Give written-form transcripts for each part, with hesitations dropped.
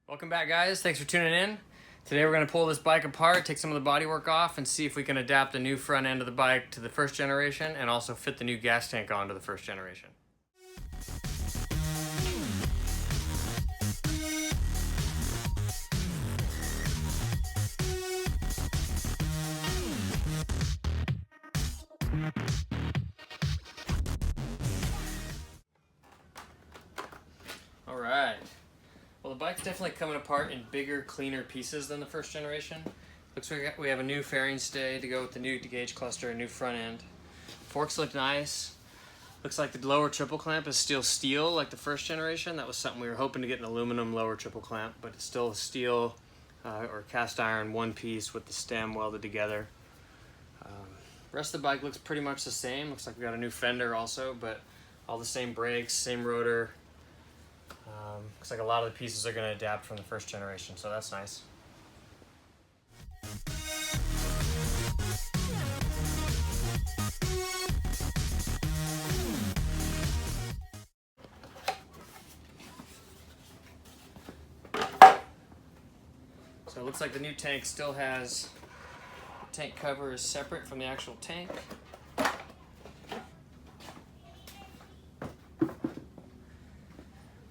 Welcome back, guys. Thanks for tuning in. Today we're going to pull this bike apart, take some of the bodywork off, and see if we can adapt the new front end of the bike to the first generation and also fit the new gas tank onto the first generation. All right. Well, the bike's definitely coming apart in bigger, cleaner pieces than the first generation. Looks like we have a new fairing stay to go with the new gauge cluster and new front end. Forks look nice. Looks like the lower triple clamp is still steel like the first generation. That was something we were hoping to get an aluminum lower triple clamp, but it's still a steel or cast iron one piece with the stem welded together. Rest of the bike looks pretty much the same. Looks like we got a new fender also, but all the same brakes, same rotor. Looks like a lot of the pieces are going to adapt from the first generation, so that's nice. So it looks like the new tank still has, the tank cover is separate from the actual tank.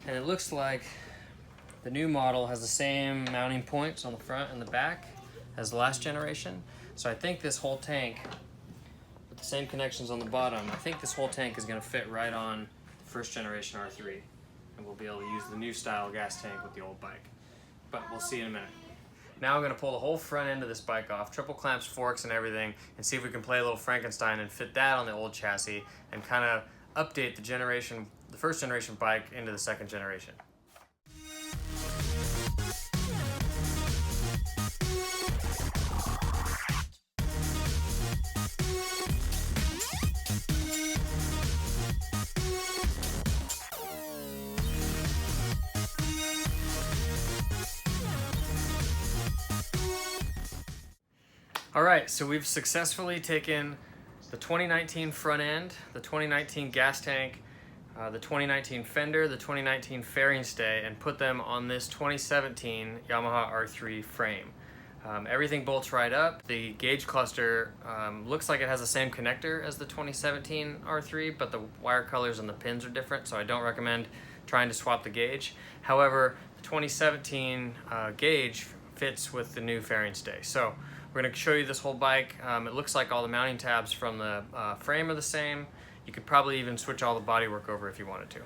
And it looks like the new model has the same mounting points on the front and the back as the last generation. So I think this whole tank, with the same connections on the bottom, I think this whole tank is going to fit right on the first generation R3. And we'll be able to use the new style gas tank with the old bike. But we'll see in a minute. Now I'm going to pull the whole front end of this bike off, triple clamps, forks, and everything, and see if we can play a little Frankenstein and fit that on the old chassis and kind of update the first generation bike into the second generation. All right, so we've successfully taken the 2019 front end, the 2019 gas tank, the 2019 fender, the 2019 fairing stay, and put them on this 2017 Yamaha R3 frame. Everything bolts right up. The gauge cluster looks like it has the same connector as the 2017 R3, but the wire colors and the pins are different, so I don't recommend trying to swap the gauge. However, the 2017 gauge fits with the new fairing stay. So we're going to show you this whole bike. It looks like all the mounting tabs from the frame are the same. You could probably even switch all the bodywork over if you wanted to.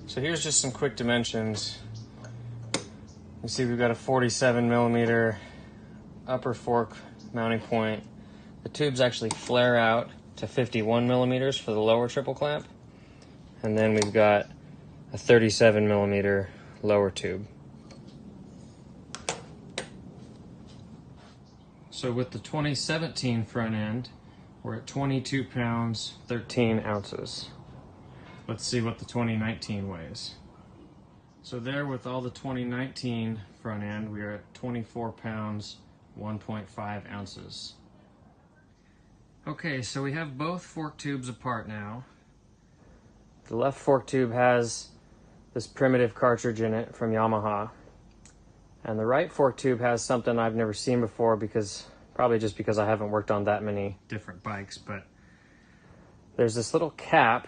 So here's just some quick dimensions. You see we've got a 47 millimeter upper fork mounting point. The tubes actually flare out to 51 millimeters for the lower triple clamp, and then we've got a 37 millimeter lower tube. So with the 2017 front end, we're at 22 pounds 13 ounces. Let's see what the 2019 weighs. So there, with all the 2019 front end, we are at 24 pounds 1.5 ounces. Okay, so we have both fork tubes apart now. The left fork tube has this primitive cartridge in it from Yamaha. And the right fork tube has something I've never seen before, probably just because I haven't worked on that many different bikes, but there's this little cap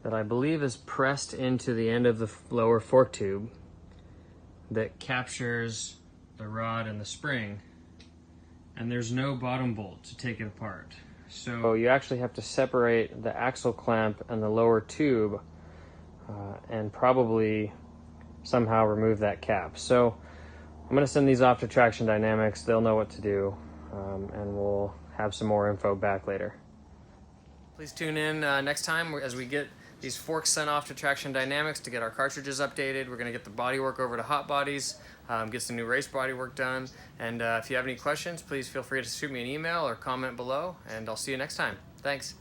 that I believe is pressed into the end of the lower fork tube that captures the rod and the spring. And there's no bottom bolt to take it apart. So you actually have to separate the axle clamp and the lower tube and probably somehow remove that cap. So I'm going to send these off to Traction Dynamics. They'll know what to do, and we'll have some more info back later. Please tune in next time as we get these forks sent off to Traction Dynamics to get our cartridges updated. We're going to get the bodywork over to Hot Bodies, get some new race bodywork done. And if you have any questions, please feel free to shoot me an email or comment below, and I'll see you next time. Thanks.